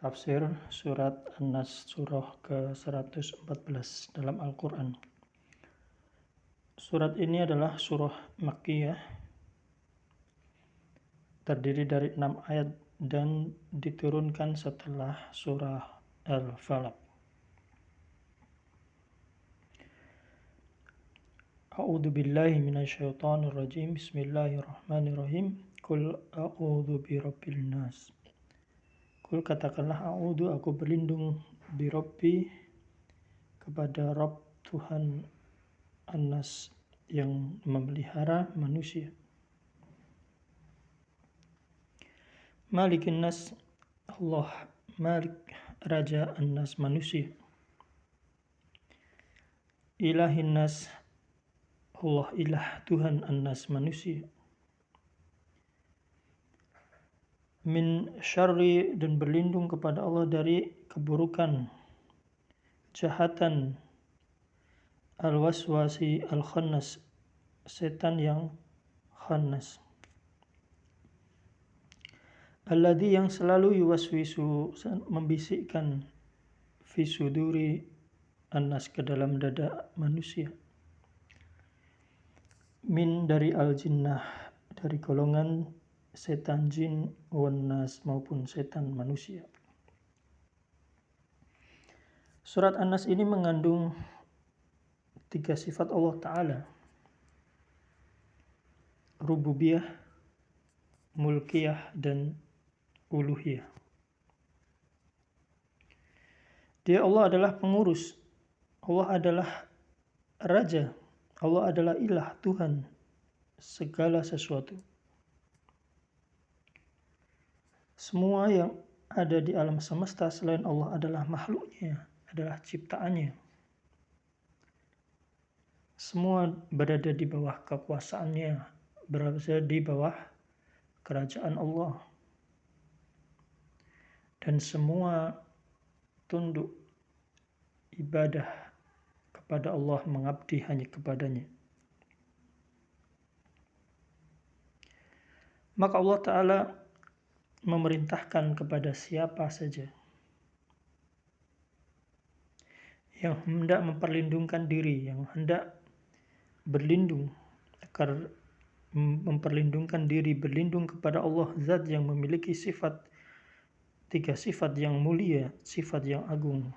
Tafsir Surat An-Nas Surah ke-114 dalam Al-Quran. Surat ini adalah surah Makkiyah, terdiri dari 6 ayat dan diturunkan setelah surah Al-Falaq. A'udzu billahi minasyaitonir rajim. Bismillahirrahmanirrahim. Qul a'udzu birabbil nas. Kul katakanlah, a'udzu, aku berlindung, birabbi, kepada Rabb Tuhan, An-Nas, yang memelihara manusia. Malikin Nas, Allah Malik, Raja An-Nas, manusia. Ilahin Nas, Allah ilah, Tuhan An-Nas, manusia. Min syarri, dan berlindung kepada Allah dari keburukan, kejahatan, al-waswasi al-khannas, setan yang khannas. Alladzi, yang selalu yuwaswisu, membisikkan, fi suduri an-nas, ke dalam dada manusia. Min, dari al-jinnah, dari golongan setan jin, wan nas, maupun setan manusia. Surat An-Nas ini mengandung 3 sifat Allah Ta'ala: rububiyah, mulkiyah, dan uluhiyah. Dia Allah adalah pengurus, Allah adalah Raja, Allah adalah ilah, Tuhan segala sesuatu. Semua yang ada di alam semesta selain Allah adalah makhluknya, adalah ciptaannya. Semua berada di bawah kekuasaannya, berada di bawah kerajaan Allah. Dan semua tunduk ibadah kepada Allah, mengabdi hanya kepadanya. Maka Allah Ta'ala memerintahkan kepada siapa saja yang hendak memperlindungkan diri, yang hendak berlindung, agar memperlindungkan diri, berlindung kepada Allah, zat yang memiliki sifat, 3 sifat yang mulia, sifat yang agung: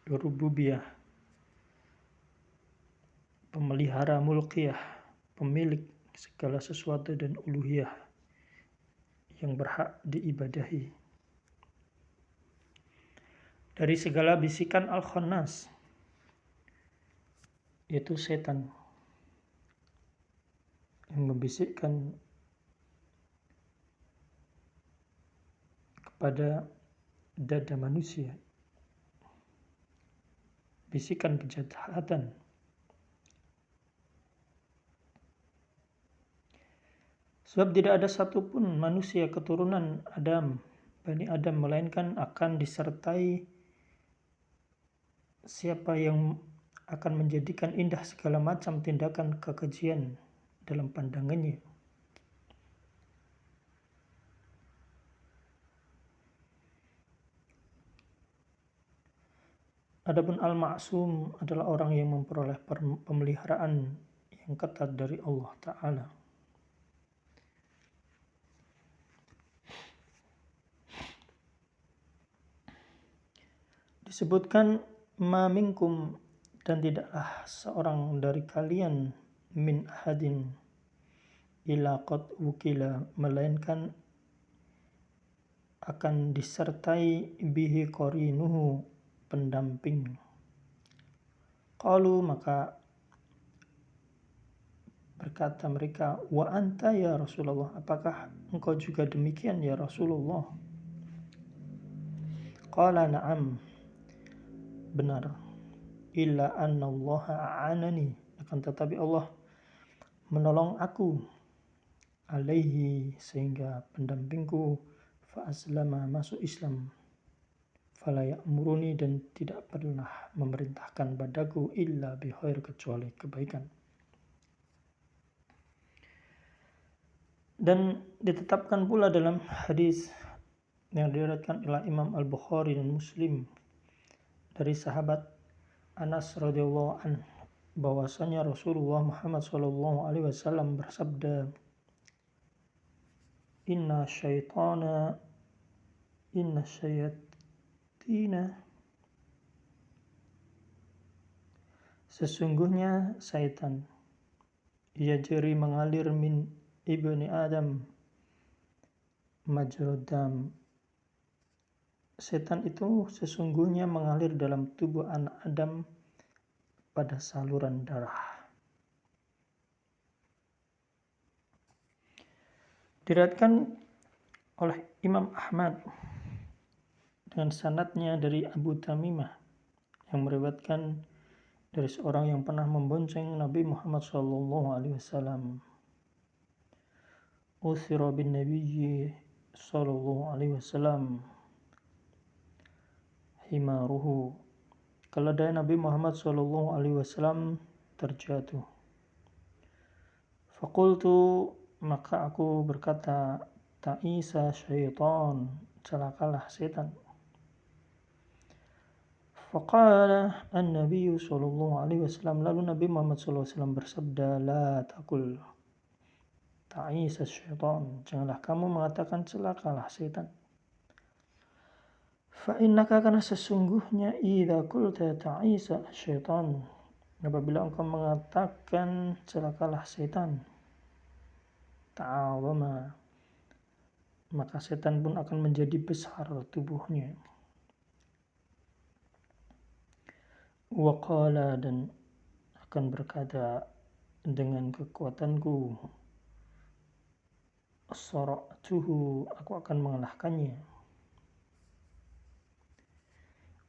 rububiyah, pemelihara, mulkiyah, pemilik segala sesuatu, dan uluhiyah, yang berhak diibadahi. Dari segala bisikan al-khannas, yaitu setan yang membisikkan kepada dada manusia, bisikan kejahatan. Sebab tidak ada satupun manusia keturunan Adam, Bani Adam, melainkan akan disertai siapa yang akan menjadikan indah segala macam tindakan kekejian dalam pandangannya. Adapun al-ma'sum adalah orang yang memperoleh pemeliharaan yang ketat dari Allah Ta'ala. Disebutkan ma minkum, dan tidaklah seorang dari kalian, min ahadin, ila qad wukila, melainkan akan disertai bihi qarinuhu, pendamping. Qalu, maka berkata mereka, wa anta ya Rasulullah, apakah engkau juga demikian ya Rasulullah? Qala na'am, benar. Illa anna Allah a'anani, akan tetapi Allah menolong aku, alaihi, sehingga pendampingku, fa'aslama, masuk Islam, fala ya'muruni, dan tidak pernah memerintahkan padaku, illa bi khair, kecuali kebaikan. Dan ditetapkan pula dalam hadis yang diriwayatkan oleh Imam Al-Bukhari dan Muslim dari sahabat Anas radhiyallahu anhu bahwasanya Rasulullah Muhammad sallallahu alaihi wasallam bersabda, Inna syayatina, sesungguhnya syaitan yajri mengalir min ibni Adam majrad dam. Setan itu sesungguhnya mengalir dalam tubuh anak Adam pada saluran darah. Diriwayatkan oleh Imam Ahmad dengan sanadnya dari Abu Tamimah yang meriwayatkan dari seorang yang pernah membonceng Nabi Muhammad SAW. Utsira bin Nabiyyi SAW himaruhu, keledai Nabi Muhammad SAW terjatuh. Faqultu, maka aku berkata, ta'isa syaitan, celakalah setan. Faqala an-Nabi SAW, lalu Nabi Muhammad SAW bersabda, la taqul ta'isa syaitan, janganlah kamu mengatakan celakalah setan. Fa'innaka, karena sesungguhnya idza qulta ta'isa syaitan, apabila engkau mengatakan celakalah setan, ta'awama, maka setan pun akan menjadi besar tubuhnya. Waqala, dan akan berkata, dengan kekuatanku, sara'tuhu, aku akan mengalahkannya.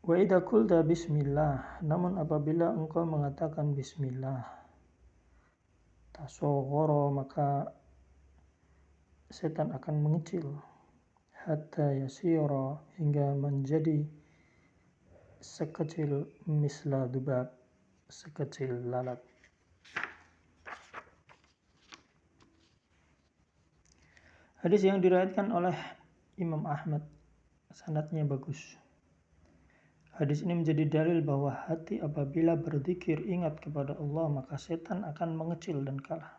Wa idza qulta bismillah, namun apabila engkau mengatakan bismillah, tasaghara, maka setan akan mengecil, hatta yasira, hingga menjadi sekecil misla dubab, sekecil lalat. Hadis yang diriwayatkan oleh Imam Ahmad, sanadnya bagus. Hadis ini menjadi dalil bahwa hati apabila berzikir ingat kepada Allah, maka setan akan mengecil dan kalah.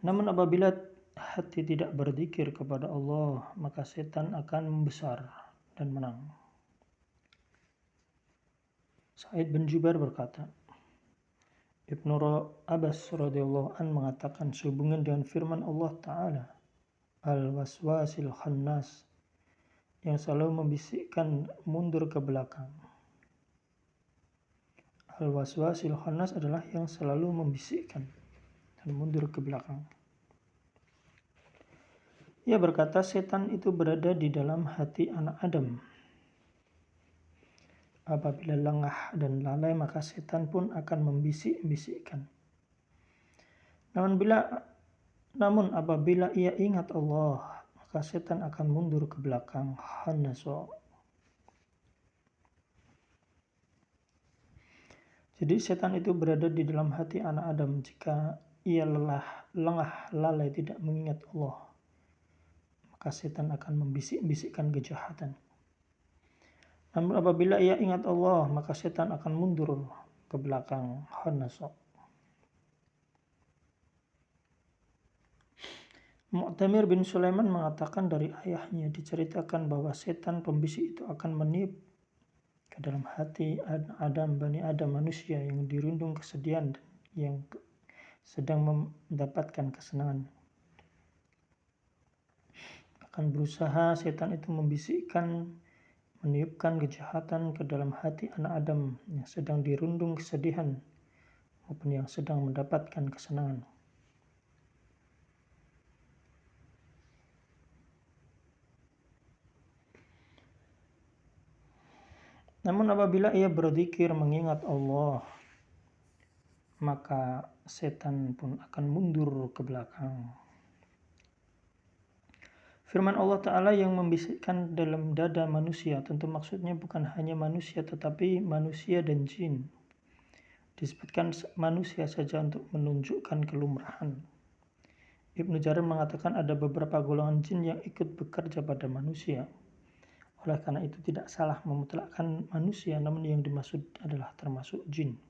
Namun apabila hati tidak berzikir kepada Allah, maka setan akan membesar dan menang. Sa'id bin Jubair berkata, Ibnu Abbas radhiyallahu an mengatakan sehubungan dengan firman Allah Ta'ala, al-waswasil khannas, yang selalu membisikkan mundur ke belakang. Al-waswasil khannas adalah yang selalu membisikkan dan mundur ke belakang. Ia berkata, setan itu berada di dalam hati anak Adam. Apabila lengah dan lalai, maka setan pun akan membisik-bisikkan. Namun apabila ia ingat Allah, maka setan akan mundur ke belakang. Hannaso. Jadi setan itu berada di dalam hati anak Adam jika ia lengah, lalai, tidak mengingat Allah, maka setan akan membisik-bisikkan kejahatan. Namun apabila ia ingat Allah, maka setan akan mundur ke belakang. Hannaso. Mu'tamir bin Sulaiman mengatakan dari ayahnya diceritakan bahwa setan pembisik itu akan meniup ke dalam hati Adam, Bani Adam, manusia yang dirundung kesedihan dan yang sedang mendapatkan kesenangan. Akan berusaha setan itu membisikkan, meniupkan kejahatan ke dalam hati anak Adam yang sedang dirundung kesedihan maupun yang sedang mendapatkan kesenangan. Namun apabila ia berzikir mengingat Allah, maka setan pun akan mundur ke belakang. Firman Allah Ta'ala yang membisikkan dalam dada manusia, tentu maksudnya bukan hanya manusia tetapi manusia dan jin. Disebutkan manusia saja untuk menunjukkan kelumrahan. Ibnu Jarir mengatakan ada beberapa golongan jin yang ikut bekerja pada manusia. Oleh karena itu tidak salah memutlakkan manusia, namun yang dimaksud adalah termasuk jin.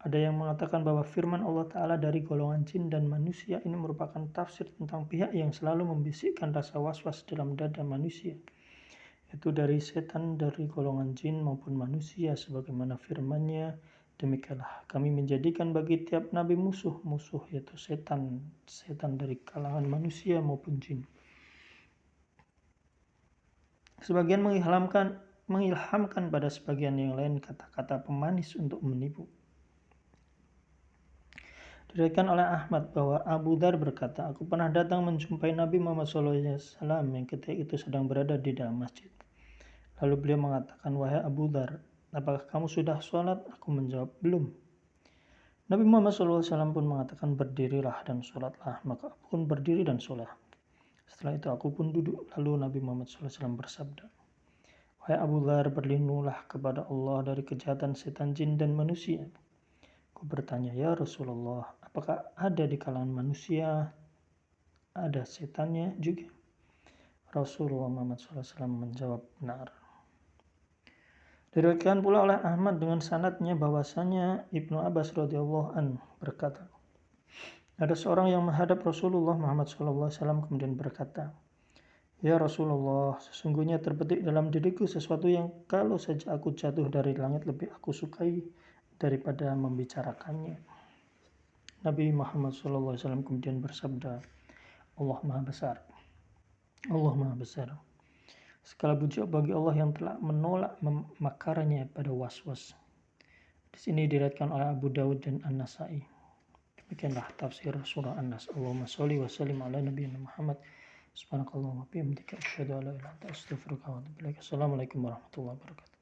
Ada yang mengatakan bahwa firman Allah Ta'ala dari golongan jin dan manusia ini merupakan tafsir tentang pihak yang selalu membisikkan rasa was-was dalam dada manusia, yaitu dari setan dari golongan jin maupun manusia, sebagaimana firman-Nya, demikianlah kami menjadikan bagi tiap nabi musuh-musuh, yaitu setan dari kalangan manusia maupun jin. Sebagian mengilhamkan pada sebagian yang lain kata-kata pemanis untuk menipu. Diriwayatkan oleh Ahmad bahwa Abu Dzar berkata, aku pernah datang menjumpai Nabi Muhammad SAW yang ketika itu sedang berada di dalam masjid. Lalu beliau mengatakan, wahai Abu Dzar, apakah kamu sudah sholat? Aku menjawab, belum. Nabi Muhammad SAW pun mengatakan, berdirilah dan sholatlah. Maka aku pun berdiri dan sholat. Setelah itu aku pun duduk. Lalu Nabi Muhammad SAW bersabda, wahai Abu Dzar, berlindunglah kepada Allah dari kejahatan setan, jin, dan manusia. Aku bertanya, ya Rasulullah, apakah ada di kalangan manusia ada setannya juga? Rasulullah Muhammad SAW menjawab, benar. Diriwayatkan pula oleh Ahmad dengan sanadnya bahwasanya Ibnu Abbas radhiyallahu anhu berkata, ada seorang yang menghadap Rasulullah Muhammad SAW kemudian berkata, ya Rasulullah, sesungguhnya terbetik dalam diriku sesuatu yang kalau saja aku jatuh dari langit lebih aku sukai daripada membicarakannya. Nabi Muhammad SAW kemudian bersabda, Allah Maha Besar. Allah Maha Besar. Segala puji bagi Allah yang telah menolak memakarnya pada was-was. Di sini diriwayatkan oleh Abu Dawud dan An-Nasai. Demikianlah tafsir surah An-Nas. Allahumma sholli wa sallim ala nabiyyina Muhammad. Subhanakallahumma wa bihamdika asyhadu an la ilaha illa anta astaghfiruka wa atubu ilaik. Assalamualaikum warahmatullahi wabarakatuh.